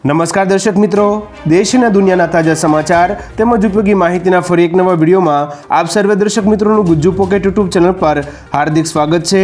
નમસ્કાર દર્શક મિત્રો, દેશના દુનિયાના તાજા સમાચાર તેમજ ઉપયોગી માહિતીના ફરી એક નવા વિડીયોમાં આપ સર્વે દર્શક મિત્રોનું ગુજ્જુ પોકેટ યુટ્યુબ ચેનલ પર હાર્દિક સ્વાગત છે।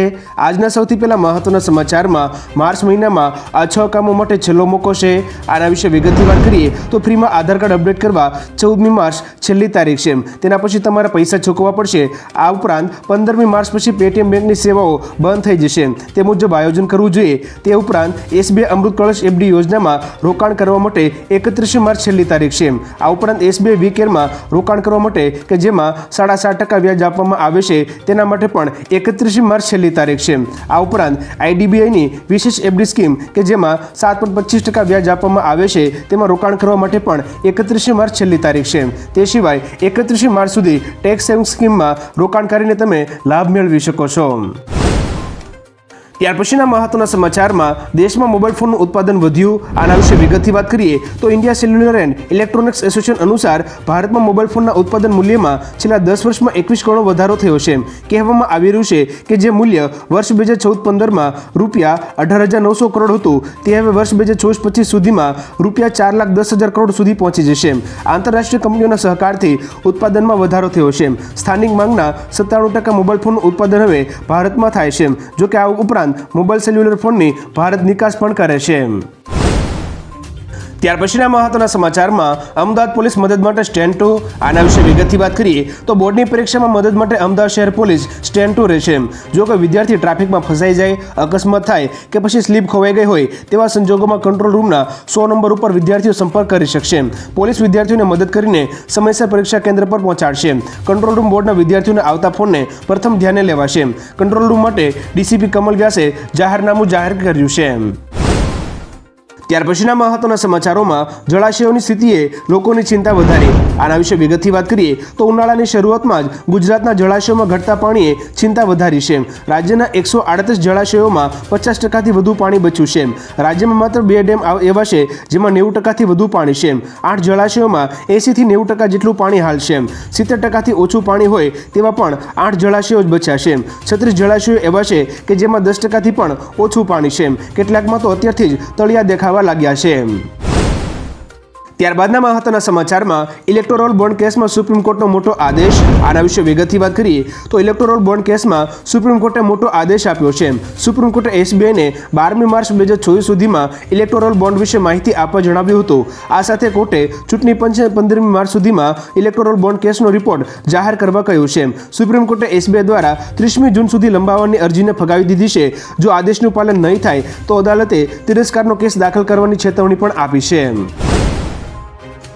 આજના સૌથી પહેલા મહત્વના સમાચારમાં માર્ચ મહિનામાં આ 6 કામો માટે છેલ્લો મોકો છે। આના વિશે વિગતથી વાત કરીએ તો ફ્રીમાં આધાર કાર્ડ અપડેટ કરવા 14મી માર્ચ છેલ્લી તારીખ છે। તેના પછી તમારે પૈસા ચૂકવવા પડશે। આ ઉપરાંત 15મી માર્ચ પછી પેટીએમ બેંકની સેવાઓ બંધ થઈ જશે, તે મુજબ આયોજન કરવું જોઈએ। તે ઉપરાંત એસબીઆઈ અમૃત કળશ એફડી યોજનામાં રોકાણ કરવા માટે 31 માર્ચ છેલ્લી તારીખ છે। આ ઉપરાંત એસબીઆઈ વીકેરમાં રોકાણ કરવા માટે કે જેમાં 7.5% વ્યાજ આપવામાં આવે છે તેના માટે પણ 31 માર્ચ છેલ્લી તારીખ છે। આ ઉપરાંત આઈડીબીઆઈની વિશેષ એફડી સ્કીમ કે જેમાં 7.25% વ્યાજ આપવામાં આવે છે તેમાં રોકાણ કરવા માટે પણ 31 માર્ચ છેલ્લી તારીખ છે। તે સિવાય 31 માર્ચ સુધી ટેક્સ સેવિંગ સ્કીમમાં રોકાણ કરીને તમે લાભ મેળવી શકો છો। ત્યાર પછીના મહત્વના સમાચારમાં દેશમાં મોબાઈલ ફોનનું ઉત્પાદન વધ્યું। આના વિશે વિગતથી વાત કરીએ તો India cellular and electronics association અનુસાર ભારતમાં મોબાઈલ ફોનના ઉત્પાદન મૂલ્યમાં છેલ્લા 10 વર્ષમાં 21 કરોડ વધારો થયો છે। કહેવામાં આવી રહ્યું છે કે જે મૂલ્ય વર્ષ 2014-15માં રૂપિયા 18,900 કરોડ હતું તે હવે વર્ષ 2024-25 સુધીમાં રૂપિયા 4,10,000 કરોડ સુધી પહોંચી જશે। આંતરરાષ્ટ્રીય કંપનીઓના સહકારથી ઉત્પાદનમાં વધારો થયો છે। સ્થાનિક માંગના 97% મોબાઈલ ફોનનું ઉત્પાદન હવે ભારતમાં થાય છે। જોકે આ ઉપરાંત મોબાઈલ સેલ્યુલર ફોનની ભારત નિકાસ પણ કરે છે। ત્યાર પછીના મહત્વના સમાચારમાં અમદાવાદ પોલીસ મદદ માટે સ્ટેન્ડ 2। આના વિશે વિગતથી વાત કરીએ તો બોર્ડની પરીક્ષામાં મદદ માટે અમદાવાદ શહેર પોલીસ સ્ટેન્ડ 2 રહેશે। જો કોઈ વિદ્યાર્થી ટ્રાફિકમાં ફસાઈ જાય, અકસ્માત થાય કે પછી સ્લીપ ખોવાઈ ગઈ હોય તેવા સંજોગોમાં કંટ્રોલ રૂમના 100 નંબર ઉપર વિદ્યાર્થીઓ સંપર્ક કરી શકશે। પોલીસ વિદ્યાર્થીઓને મદદ કરીને સમયસર પરીક્ષા કેન્દ્ર પર પહોંચાડશે। કંટ્રોલ રૂમ બોર્ડના વિદ્યાર્થીઓને આવતા ફોનને પ્રથમ ધ્યાને લેવાશે। કંટ્રોલ રૂમ માટે ડીસીપી કમલ વ્યાસે જાહેરનામું જાહેર કર્યું છે। ત્યાર પછીના મહત્વના સમાચારોમાં જળાશયોની સ્થિતિએ લોકોની ચિંતા વધારી। આના વિશે વિગતથી વાત કરીએ તો ઉનાળાની શરૂઆતમાં જ ગુજરાતના જળાશયોમાં ઘટતા પાણીએ ચિંતા વધારી છે। રાજ્યના 138 જળાશયોમાં 50%થી વધુ પાણી બચ્યું છે। રાજ્યમાં માત્ર 2 ડેમ એવા છે જેમાં 90%થી વધુ પાણી છે। 8 જળાશયોમાં 80થી 90% જેટલું પાણી હાલ છે। 70%થી ઓછું પાણી હોય તેવા પણ 8 જળાશયો જ બચ્યા છે। 36 જળાશયો એવા છે કે જેમાં 10%થી પણ ઓછું પાણી છે। કેટલાકમાં તો અત્યારથી જ તળિયા દેખાવા લાગ્યા છે। ત્યારબાદના મહત્વના સમાચારમાં ઇલેક્ટોરલ બોન્ડ કેસમાં સુપ્રીમ કોર્ટનો મોટો આદેશ। આના વિશે વિગતથી વાત કરીએ તો ઇલેક્ટોરલ બોન્ડ કેસમાં સુપ્રીમ કોર્ટે મોટો આદેશ આપ્યો છે। સુપ્રીમ કોર્ટે એસબીઆઈને 12મી માર્ચ 2024 સુધીમાં ઇલેક્ટોરલ બોન્ડ વિશે માહિતી આપવા જણાવ્યું હતું। આ સાથે કોર્ટે ચૂંટણી પંચને 15મી માર્ચ સુધીમાં ઇલેક્ટોરલ બોન્ડ કેસનો રિપોર્ટ જાહેર કરવા કહ્યું છે। સુપ્રીમ કોર્ટે એસબીઆઈ દ્વારા 30મી જૂન સુધી લંબાવવાની અરજીને ફગાવી દીધી છે। જો આદેશનું પાલન નહીં થાય તો અદાલતે તિરસ્કારનો કેસ દાખલ કરવાની ચેતવણી પણ આપી છે।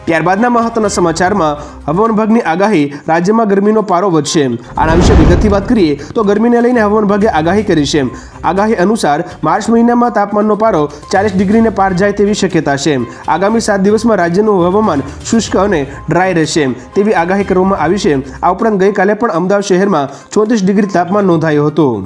ત્યારબાદના મહત્વના સમાચારમાં હવામાન વિભાગની આગાહી, રાજ્યમાં ગરમીનો પારો વધશે। આના વિશે વિગતથી વાત કરીએ તો ગરમીને લઈને હવામાન વિભાગે આગાહી કરી છે। આગાહી અનુસાર માર્ચ મહિનામાં તાપમાનનો પારો 40 ડિગ્રીને પાર જાય તેવી શક્યતા છે। આગામી 7 દિવસમાં રાજ્યનું હવામાન શુષ્ક અને ડ્રાય રહેશે તેવી આગાહી કરવામાં આવી છે। આ ઉપરાંત ગઈકાલે પણ અમદાવાદ શહેરમાં 34 ડિગ્રી તાપમાન નોંધાયું હતું।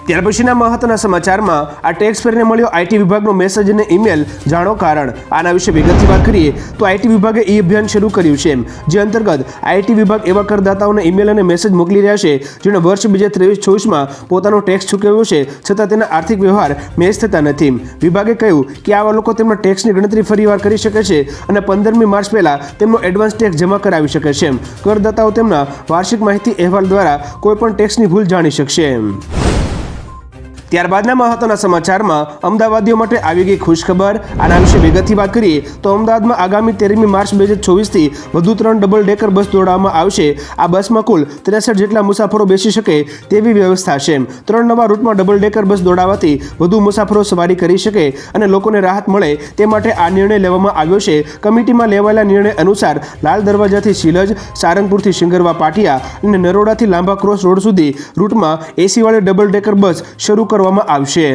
ત્યાર પછીના મહત્વના સમાચારમાં આ ટેક્સ ફેરને મળ્યો આઈટી વિભાગનો મેસેજ અને ઈમેલ, જાણો કારણ। આના વિશે વિગતથી વાત કરીએ તો આઈટી વિભાગે ઈ અભિયાન શરૂ કર્યું છે, જે અંતર્ગત આઈટી વિભાગ એવા કરદાતાઓને ઈમેલ અને મેસેજ મોકલી રહ્યા છે જેણે વર્ષ 2023-24માં પોતાનો ટેક્સ ચૂકવ્યો છે છતાં તેના આર્થિક વ્યવહાર મેચ થતા નથી। વિભાગે કહ્યું કે આવા લોકો તેમના ટેક્સની ગણતરી ફરીવાર કરી શકે છે અને 15મી માર્ચ પહેલા તેમનો એડવાન્સ ટેક્સ જમા કરાવી શકે છે। કરદાતાઓ તેમના વાર્ષિક માહિતી અહેવાલ દ્વારા કોઈપણ ટેક્સની ભૂલ જાણી શકશે। ત્યારબાદના મહત્વના સમાચારમાં અમદાવાદીઓ માટે આવી ગઈ ખુશખબર। આના વિશે વિગતથી વાત કરીએ તો અમદાવાદમાં આગામી 13મી માર્ચ 2024થી વધુ 3 ડબલ ડેકર બસ દોડાવવામાં આવશે। આ બસમાં કુલ 63 જેટલા મુસાફરો બેસી શકે તેવી વ્યવસ્થા છે। 3 નવા રૂટમાં ડબલ ડેકર બસ દોડાવવાથી વધુ મુસાફરો સવારી કરી શકે અને લોકોને રાહત મળે તે માટે આ નિર્ણય લેવામાં આવ્યો છે। કમિટીમાં લેવાયેલા નિર્ણય અનુસાર લાલ દરવાજાથી શીલજ, સારંગપુરથી શિંગરવા પાટિયા અને નરોડાથી લાંબા ક્રોસ રોડ સુધી રૂટમાં એસીવાળી ડબલ ડેકર બસ શરૂ કરવામાં આવશે।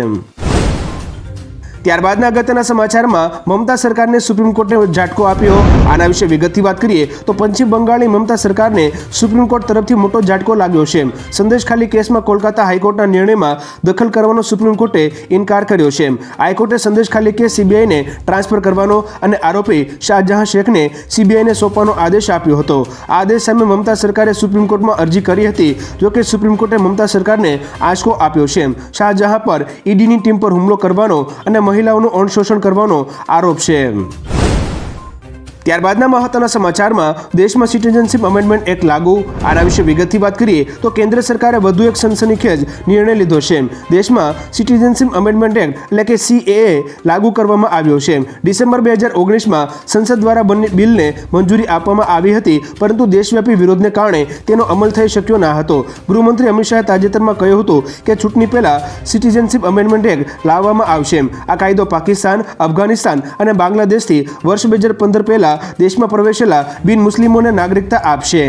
ત્યારબાદના અગત્યના સમાચારમાં મમતા સરકારને સુપ્રીમ કોર્ટે ઝાટકો આપ્યો। આના વિશે વિગતથી વાત કરીએ તો પશ્ચિમ બંગાળની મમતા સરકારને સુપ્રીમ કોર્ટ તરફથી મોટો ઝાટકો લાગ્યો છે। સંદેશખાલી કેસમાં કોલકાતા હાઈકોર્ટના નિર્ણયમાં દખલ કરવાનો સુપ્રીમ કોર્ટે ઇનકાર કર્યો છે। હાઈકોર્ટે સંદેશખાલી કેસ સીબીઆઈને ટ્રાન્સફર કરવાનો અને આરોપી શાહજહાં શેખને સીબીઆઈને સોંપવાનો આદેશ આપ્યો હતો। આ આદેશ સામે મમતા સરકારે સુપ્રીમ કોર્ટમાં અરજી કરી હતી, જોકે સુપ્રીમ કોર્ટે મમતા સરકારને આંચકો આપ્યો છે। શાહજહાં પર ઈડીની ટીમ પર હુમલો કરવાનો અને મહિલાઓનું યૌન શોષણ કરવાનો આરોપ છે. ત્યારબાદના મહત્વના સમાચારમાં દેશમાં સિટીઝનશીપ અમેન્ડમેન્ટ એક્ટ લાગુ. આના વિશે વિગતથી વાત કરીએ તો કેન્દ્ર સરકારે વધુ એક સનસનીખેજ નિર્ણય લીધો છે. દેશમાં સિટીઝનશીપ અમેન્ડમેન્ટ એક્ટ એટલે કે CAA લાગુ કરવામાં આવ્યો છે. ડિસેમ્બર 2019માં સંસદ દ્વારા બિલને મંજૂરી આપવામાં આવી હતી, પરંતુ દેશવ્યાપી વિરોધને કારણે તેનો અમલ થઈ શક્યો ન હતો. ગૃહમંત્રી અમિત શાહે તાજેતરમાં કહ્યું હતું કે ચૂંટણી પહેલા સિટીઝનશીપ અમેન્ડમેન્ટ એક્ટ લાવવામાં આવશે. આ કાયદો પાકિસ્તાન, અફઘાનિસ્તાન અને બાંગ્લાદેશથી વર્ષ 2015 પહેલા દેશમાં પ્રવેશેલા બિન મુસ્લિમોને નાગરિકતા આપશે.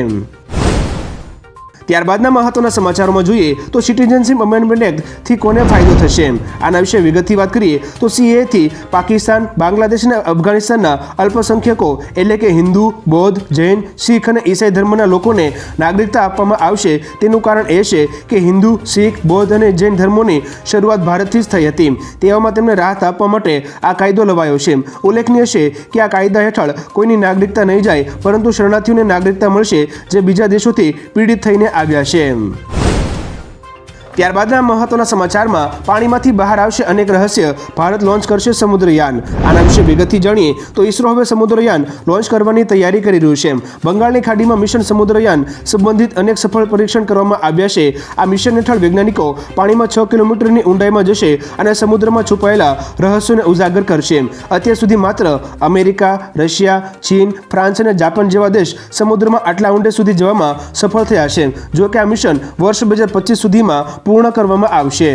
ત્યારબાદના મહત્વના સમાચારોમાં જોઈએ તો સિટીઝનશીપ અમેન્ડમેન્ટ એક્ટથી કોને ફાયદો થશે. આના વિશે વિગતથી વાત કરીએ તો CAAથી પાકિસ્તાન, બાંગ્લાદેશ અને અફઘાનિસ્તાનના અલ્પસંખ્યકો એટલે કે હિન્દુ, બૌદ્ધ, જૈન, શીખ અને ઈસાઈ ધર્મના લોકોને નાગરિકતા આપવામાં આવશે. તેનું કારણ એ છે કે હિન્દુ, શીખ, બૌદ્ધ અને જૈન ધર્મોની શરૂઆત ભારતથી જ થઈ હતી. તેવામાં તેમને રાહત આપવા માટે આ કાયદો લવાયો છે. ઉલ્લેખનીય છે કે આ કાયદા હેઠળ કોઈની નાગરિકતા નહીં જાય, પરંતુ શરણાર્થીઓને નાગરિકતા મળશે જે બીજા દેશોથી પીડિત થઈને આવ્યા છે. ત્યારબાદના મહત્વના સમાચારમાં પાણીમાંથી બહાર આવશે અનેક રહસ્ય, ભારત લોન્ચ કરશે સમુદ્રયાન. આના વિશે વિગતથી જાણીએ તો ઇસરો હવે સમુદ્રયાન લોન્ચ કરવાની તૈયારી કરી રહ્યું છે. બંગાળની ખાડીમાં મિશન સમુદ્રયાન સંબંધિત અનેક સફળ પરીક્ષણ કરવામાં આવ્યા છે. આ મિશન હેઠળ વૈજ્ઞાનિકો પાણીમાં 6 કિલોમીટરની ઊંડાઈમાં જશે અને સમુદ્રમાં છુપાયેલા રહસ્યોને ઉજાગર કરશે. અત્યાર સુધી માત્ર અમેરિકા, રશિયા, ચીન, ફ્રાન્સ અને જાપાન જેવા દેશ સમુદ્રમાં આટલા ઊંડે સુધી જવામાં સફળ થયા છે. જો કે આ મિશન વર્ષ 2025 સુધીમાં પૂર્ણ કરવામાં આવશે.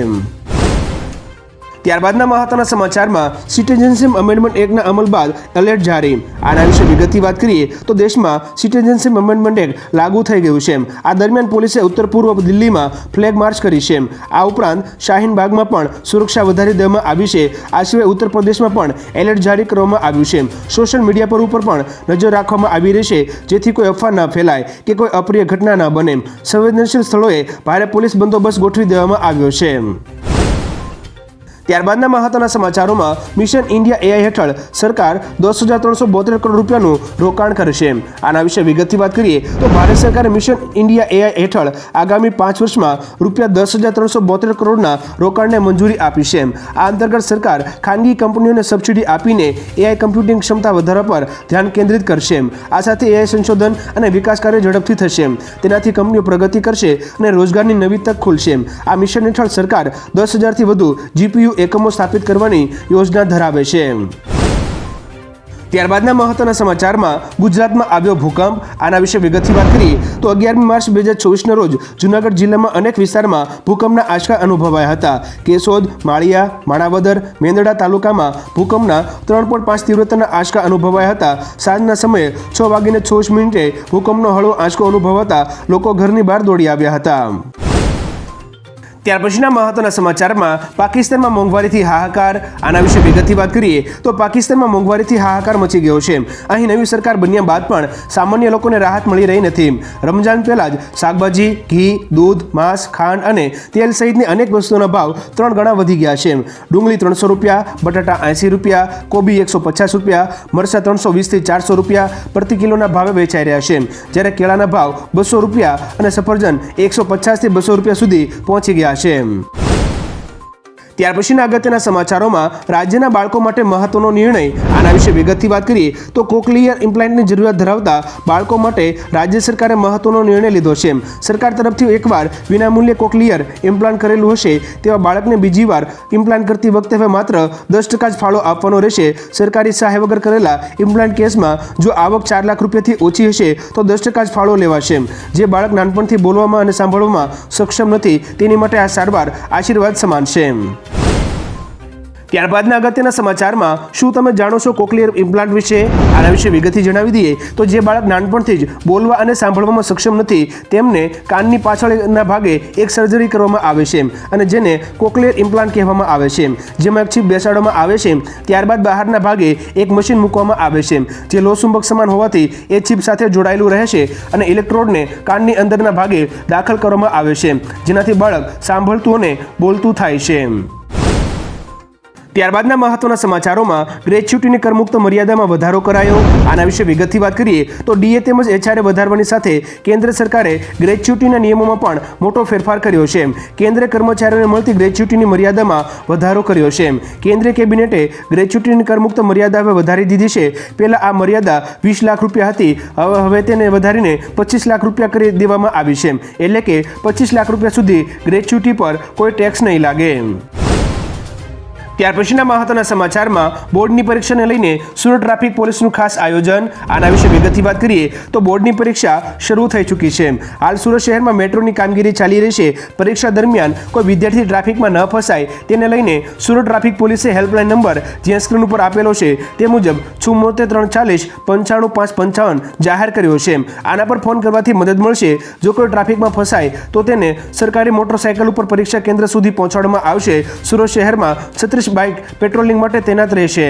ત્યારબાદના મહત્વના સમાચારમાં સિટીઝનશીપ અમેન્ડમેન્ટ એક્ટના અમલ બાદ એલર્ટ જારી. આના વિશે વિગતથી વાત કરીએ તો દેશમાં સિટીઝનશીપ અમેન્ડમેન્ટ એક્ટ લાગુ થઈ ગયું છે. આ દરમિયાન પોલીસે ઉત્તર પૂર્વ દિલ્હીમાં ફ્લેગ માર્ચ કરી છે. આ ઉપરાંત શાહીન બાગમાં પણ સુરક્ષા વધારી દેવામાં આવી છે. આ સિવાય ઉત્તર પ્રદેશમાં પણ એલર્ટ જારી કરવામાં આવ્યું છે. સોશિયલ મીડિયા પર ઉપર પણ નજર રાખવામાં આવી રહી છે, જેથી કોઈ અફવા ન ફેલાય કે કોઈ અપ્રિય ઘટના ન બને. સંવેદનશીલ સ્થળોએ ભારે પોલીસ બંદોબસ્ત ગોઠવી દેવામાં આવ્યો છે. ત્યારબાદના મહત્વના સમાચારોમાં મિશન ઇન્ડિયા AI હેઠળ સરકાર 10,372 કરોડ રૂપિયાનું રોકાણ કરશે. આના વિશે વિગતથી વાત કરીએ તો ભારત સરકારે મિશન ઇન્ડિયા AI હેઠળ આગામી 5 વર્ષમાં રૂપિયા 10,372 કરોડના રોકાણને મંજૂરી આપી છે. આ અંતર્ગત સરકાર ખાનગી કંપનીઓને સબસિડી આપીને AI કમ્પ્યુટિંગ ક્ષમતા વધારવા પર ધ્યાન કેન્દ્રિત કરશે. આ સાથે AI સંશોધન અને વિકાસ કાર્ય ઝડપથી થશે. તેનાથી કંપનીઓ પ્રગતિ કરશે અને રોજગારની નવી તક ખુલશે. આ મિશન હેઠળ સરકાર 10,000થી વધુ GPU એકમો સ્થાપિત કરવાની યોજના ધરાવે છે. ત્યારબાદના મહત્વના સમાચારમાં ગુજરાતમાં આવ્યો ભૂકંપ. આના વિશે વિગતથી વાત કરીએ તો 11મી માર્ચ 2024ના રોજ જૂનાગઢ જિલ્લામાં અનેક વિસ્તારમાં ભૂકંપના આંચકા અનુભવાયા હતા. કેશોદ, માળિયા, માણાવદર, મેંદરડા તાલુકામાં ભૂકંપના 3.5 તીવ્રતાના આંચકા અનુભવાયા હતા. સાંજના સમયે 6:26 ભૂકંપનો હળવો આંચકો અનુભવાતા લોકો ઘરની બહાર દોડી આવ્યા હતા. ત્યાર પછીના મહત્વના સમાચારમાં પાકિસ્તાનમાં મોંઘવારીથી હાહાકાર. આના વિશે વિગતથી વાત કરીએ તો પાકિસ્તાનમાં મોંઘવારીથી હાહાકાર મચી ગયો છે. અહીં નવી સરકાર બન્યા બાદ પણ સામાન્ય લોકોને રાહત મળી રહી નથી. રમજાન પહેલા જ શાકભાજી, ઘી, દૂધ, માંસ, ખાંડ અને તેલ સહિતની અનેક વસ્તુઓના ભાવ 3 ગણા વધી ગયા છે. ડુંગળી 300 રૂપિયા, બટાટા 80 રૂપિયા, કોબી 150 રૂપિયા, મરચાં 320થી 400 રૂપિયા પ્રતિ કિલોના ભાવે વેચાઈ રહ્યા છે. જ્યારે કેળાના ભાવ 200 રૂપિયા અને સફરજન 150થી 200 રૂપિયા સુધી પહોંચી ગયા છે. ત્યાર પછીના અગત્યના સમાચારોમાં રાજ્યના બાળકો માટે મહત્વનો નિર્ણય. આના વિશે વિગતથી વાત કરીએ તો કોકલિયર ઇમ્પ્લાન્ટની જરૂરિયાત ધરાવતા બાળકો માટે રાજ્ય સરકારે મહત્વનો નિર્ણય લીધો છે. સરકાર તરફથી એકવાર વિનામૂલ્યે કોકલિયર ઇમ્પ્લાન્ટ કરેલું હશે તેવા બાળકને બીજી વાર ઇમ્પ્લાન્ટ કરતી વખતે હવે માત્ર 10% જ ફાળો આપવાનો રહેશે. સરકારી સહાય વગર કરેલા ઇમ્પ્લાન્ટ કેસમાં જો આવક 4 લાખ રૂપિયાથી ઓછી હશે તો 10% જ ફાળો લેવાશે. જે બાળક નાનપણથી બોલવામાં અને સાંભળવામાં સક્ષમ નથી તેની માટે આ સારવાર આશીર્વાદ સમાન છે. ત્યારબાદના અગત્યના સમાચારમાં શું તમે જાણો છો કોકલિયર ઇમ્પ્લાન્ટ વિશે? આના વિશે વિગતથી જણાવી દઈએ તો જે બાળક નાનપણથી જ બોલવા અને સાંભળવામાં સક્ષમ નથી તેમને કાનની પાછળના ભાગે એક સર્જરી કરવામાં આવે છે અને જેને કોકલિયર ઇમ્પ્લાન્ટ કહેવામાં આવે છે. જેમાં એક ચિપ બેસાડવામાં આવે છે, ત્યારબાદ બહારના ભાગે એક મશીન મૂકવામાં આવે છે જે લોહચુંબક સમાન હોવાથી એ ચિપ સાથે જોડાયેલું રહે છે અને ઇલેક્ટ્રોડને કાનની અંદરના ભાગે દાખલ કરવામાં આવે છે, જેનાથી બાળક સાંભળતું અને બોલતું થાય છે. ત્યારબાદના મહત્વના સમાચારોમાં ગ્રેચ્યુટીની કરમુક્ત મર્યાદામાં વધારો કરાયો. આના વિશે વિગતથી વાત કરીએ તો ડીએ તેમજ એચઆરએ વધારવાની સાથે કેન્દ્ર સરકારે ગ્રેચ્યુટીના નિયમોમાં પણ મોટો ફેરફાર કર્યો છે. કેન્દ્રે કર્મચારીઓને મળતી ગ્રેચ્યુટીની મર્યાદામાં વધારો કર્યો છે. કેન્દ્રીય કેબિનેટે ગ્રેચ્યુટીની કરમુક્ત મર્યાદા હવે વધારી દીધી છે. પહેલા આ મર્યાદા 20 લાખ રૂપિયા હતી, હવે તેને વધારીને 25 લાખ રૂપિયા કરી દેવામાં આવી છે. એટલે કે 25 લાખ રૂપિયા સુધી ગ્રેચ્યુટી પર કોઈ ટેક્સ નહીં લાગે. ત્યાર પછીના મહત્વના સમાચારમાં બોર્ડની પરીક્ષાને લઈને સુરત ટ્રાફિક પોલીસનું ખાસ આયોજન. આના વિશે વિગતથી વાત કરીએ તો બોર્ડની પરીક્ષા શરૂ થઈ ચૂકી છે. હાલ સુરત શહેરમાં મેટ્રોની કામગીરી ચાલી રહી છે. પરીક્ષા દરમિયાન કોઈ વિદ્યાર્થી ટ્રાફિકમાં ન ફસાય તેને લઈને સુરત ટ્રાફિક પોલીસે હેલ્પલાઇન નંબર જે સ્ક્રીન ઉપર આપેલો છે તે મુજબ 74 340 95 555 જાહેર કર્યો છે. આના પર ફોન કરવાથી મદદ મળશે. જો કોઈ ટ્રાફિકમાં ફસાય તો તેને સરકારી મોટરસાયકલ ઉપર પરીક્ષા કેન્દ્ર સુધી પહોંચાડવામાં આવશે. સુરત શહેરમાં 36 બાઇક પેટ્રોલિંગ માટે તૈનાત રહેશે.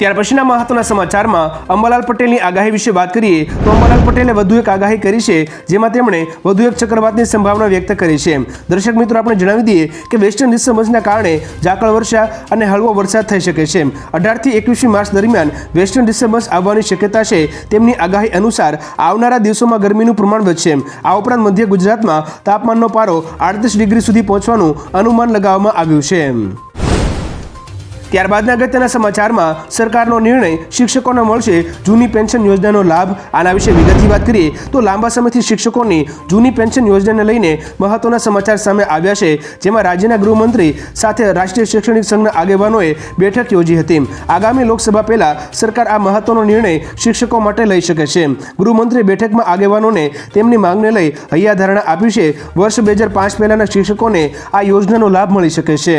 ત્યાર પછીના મહત્વના સમાચારમાં અંબાલાલ પટેલની આગાહી વિશે વાત કરીએ તો અંબાલાલ પટેલે વધુ એક આગાહી કરી છે, જેમાં તેમણે વધુ એક ચક્રવાતની સંભાવના વ્યક્ત કરી છે. દર્શક મિત્રો, આપણે જણાવી દઈએ કે વેસ્ટર્ન ડિસ્ટર્બન્સના કારણે ઝાકળ વર્ષા અને હળવો વરસાદ થઈ શકે છે. 18 થી 21 માર્ચ દરમિયાન વેસ્ટર્ન ડિસ્ટર્બન્સ આવવાની શક્યતા છે. તેમની આગાહી અનુસાર આવનારા દિવસોમાં ગરમીનું પ્રમાણ વધશે. આ ઉપરાંત મધ્ય ગુજરાતમાં તાપમાનનો પારો 38 ડિગ્રી સુધી પહોંચવાનું અનુમાન લગાવવામાં આવ્યું છે. ત્યારબાદના અગત્યના સમાચારમાં સરકારનો નિર્ણય, શિક્ષકોને મળશે જૂની પેન્શન યોજનાનો લાભ. આના વિશે વિગતથી વાત કરીએ તો લાંબા સમયથી શિક્ષકોની જૂની પેન્શન યોજનાને લઈને મહત્વના સમાચાર સામે આવ્યા છે, જેમાં રાજ્યના ગૃહમંત્રી સાથે રાષ્ટ્રીય શૈક્ષણિક સંઘના આગેવાનોએ બેઠક યોજી હતી. આગામી લોકસભા પહેલા સરકાર આ મહત્વનો નિર્ણય શિક્ષકો માટે લઈ શકે છે. ગૃહમંત્રીએ બેઠકમાં આગેવાનોને તેમની માંગને લઈ હૈયાધારણા આપી છે. વર્ષ 2005 પહેલાના શિક્ષકોને આ યોજનાનો લાભ મળી શકે છે.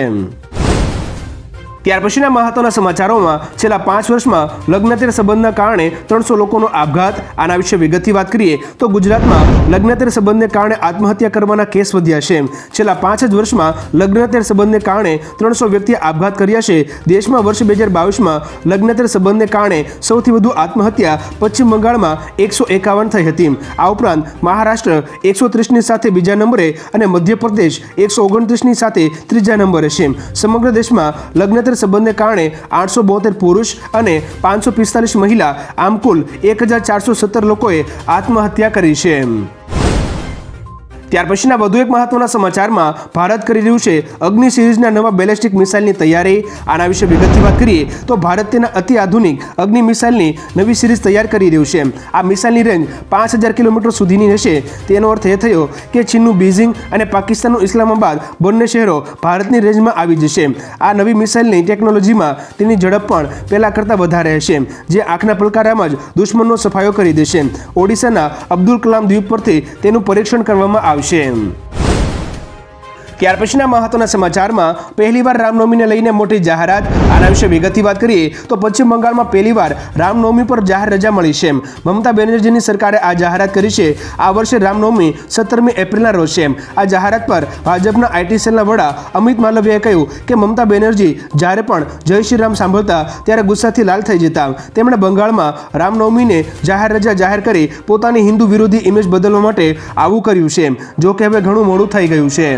ત્યાર પછીના મહત્વના સમાચારોમાં છેલ્લા 5 વર્ષમાં લગ્નેતર સંબંધના કારણે 300 લોકોનો આપઘાત. આના વિશે વિગતથી વાત કરીએ તો ગુજરાતમાં લગ્નેતર સંબંધને કારણે આત્મહત્યા કરવાના કેસ વધ્યા છે. છેલ્લા 5 જ વર્ષમાં લગ્નેતર સંબંધને કારણે 300 વ્યક્તિએ આપઘાત કર્યા છે. દેશમાં વર્ષ 2022માં લગ્નેતર સંબંધને કારણે સૌથી વધુ આત્મહત્યા પશ્ચિમ બંગાળમાં 151 થઈ હતી. આ ઉપરાંત મહારાષ્ટ્ર 130ની સાથે બીજા નંબરે અને મધ્યપ્રદેશ 129ની સાથે ત્રીજા નંબરે છે. સમગ્ર દેશમાં લગ્નેતર સંબંધને કારણે 872 પુરુષ અને 545 મહિલા, આમ કુલ 1417 લોકોએ આત્મહત્યા કરી છે. ત્યાર પછીના વધુ એક મહત્વના સમાચારમાં ભારત કરી રહ્યું છે અગ્નિ સિરીઝના નવા બેલેસ્ટિક મિસાઇલની તૈયારી. આના વિશે વિગતથી વાત કરીએ તો ભારત તેના અતિ આધુનિક અગ્નિ મિસાઇલની નવી સિરીઝ તૈયાર કરી રહ્યું છે. આ મિસાઇલની રેન્જ 5000 કિલોમીટર સુધીની રહેશે. તેનો અર્થ એ થયો કે ચીનનું બીજિંગ અને પાકિસ્તાનનું ઇસ્લામાબાદ બંને શહેરો ભારતની રેન્જમાં આવી જશે. આ નવી મિસાઇલની ટેકનોલોજીમાં તેની ઝડપ પણ પહેલા કરતાં વધારે હશે, જે આંખના પલકારામાં જ દુશ્મનનો સફાયો કરી દેશે. ઓડિશાના અબ્દુલ કલામ દ્વીપ પરથી તેનું પરીક્ષણ કરવામાં આવશે. ત્યાર પછીના મહત્વના સમાચારમાં પહેલીવાર રામનવમીને લઈને મોટી જાહેરાત. આના વિશે વિગતથી વાત કરીએ તો પશ્ચિમ બંગાળમાં પહેલીવાર રામનવમી પર જાહેર રજા મળી છે. મમતા બેનર્જીની સરકારે આ જાહેરાત કરી છે. આ વર્ષે રામનવમી 17મી એપ્રિલના રોજ છે. આ જાહેરાત પર ભાજપના આઈટી સેલના વડા અમિત માલવિયાએ કહ્યું કે મમતા બેનર્જી જ્યારે પણ જય શ્રી રામ સાંભળતા ત્યારે ગુસ્સાથી લાલ થઈ જતા. તેમણે બંગાળમાં રામનવમીને જાહેર રજા જાહેર કરી પોતાની હિન્દુ વિરોધી ઇમેજ બદલવા માટે આવું કર્યું છે. જો કે હવે ઘણું મોડું થઈ ગયું છે.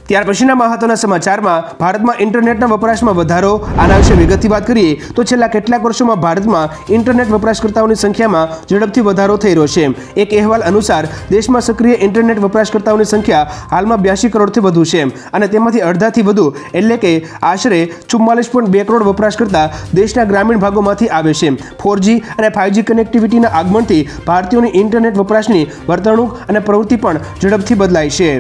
ત્યાર પછીના મહત્વના સમાચારમાં ભારતમાં ઇન્ટરનેટના વપરાશમાં વધારો. આના વિશે વિગતથી વાત કરીએ તો છેલ્લા કેટલાક વર્ષોમાં ભારતમાં ઇન્ટરનેટ વપરાશકર્તાઓની સંખ્યામાં ઝડપથી વધારો થઈ રહ્યો છે. એક અહેવાલ અનુસાર દેશમાં સક્રિય ઇન્ટરનેટ વપરાશકર્તાઓની સંખ્યા હાલમાં 82 કરોડથી વધુ છે અને તેમાંથી અડધાથી વધુ એટલે કે આશરે 44.2 કરોડ વપરાશકર્તા દેશના ગ્રામીણ ભાગોમાંથી આવે છે. 4G અને 5G કનેક્ટિવિટીના આગમનથી ભારતીયોની ઇન્ટરનેટ વપરાશની વર્તણૂક અને પ્રવૃત્તિ પણ ઝડપથી બદલાય છે.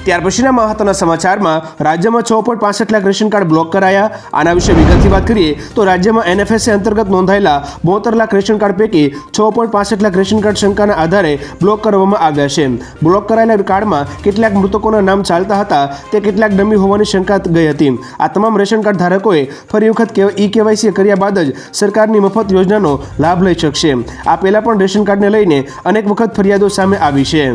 ત્યાર પછીના મહત્વના સમાચારમાં રાજ્યમાં 6.65 લાખ રેશન કાર્ડ બ્લોક કરાયા. આના વિશે વિગતથી વાત કરીએ તો રાજ્યમાં એનએફએસએ અંતર્ગત નોંધાયેલા 72 લાખ રેશન કાર્ડ પૈકી 6.65 લાખ રેશન કાર્ડ શંકાના આધારે બ્લોક કરવામાં આવ્યા છે. બ્લોક કરાયેલા કાર્ડમાં કેટલાક મૃતકોના નામ ચાલતા હતા, તે કેટલાક ડમી હોવાની શંકા ગઈ હતી. આ તમામ રેશન કાર્ડ ધારકોએ ફરી વખત ઈ-કેવાયસી કર્યા બાદ જ સરકારની મફત યોજનાનો લાભ લઈ શકશે. આ પહેલા પણ રેશન કાર્ડને લઈને અનેક વખત ફરિયાદો સામે આવી છે.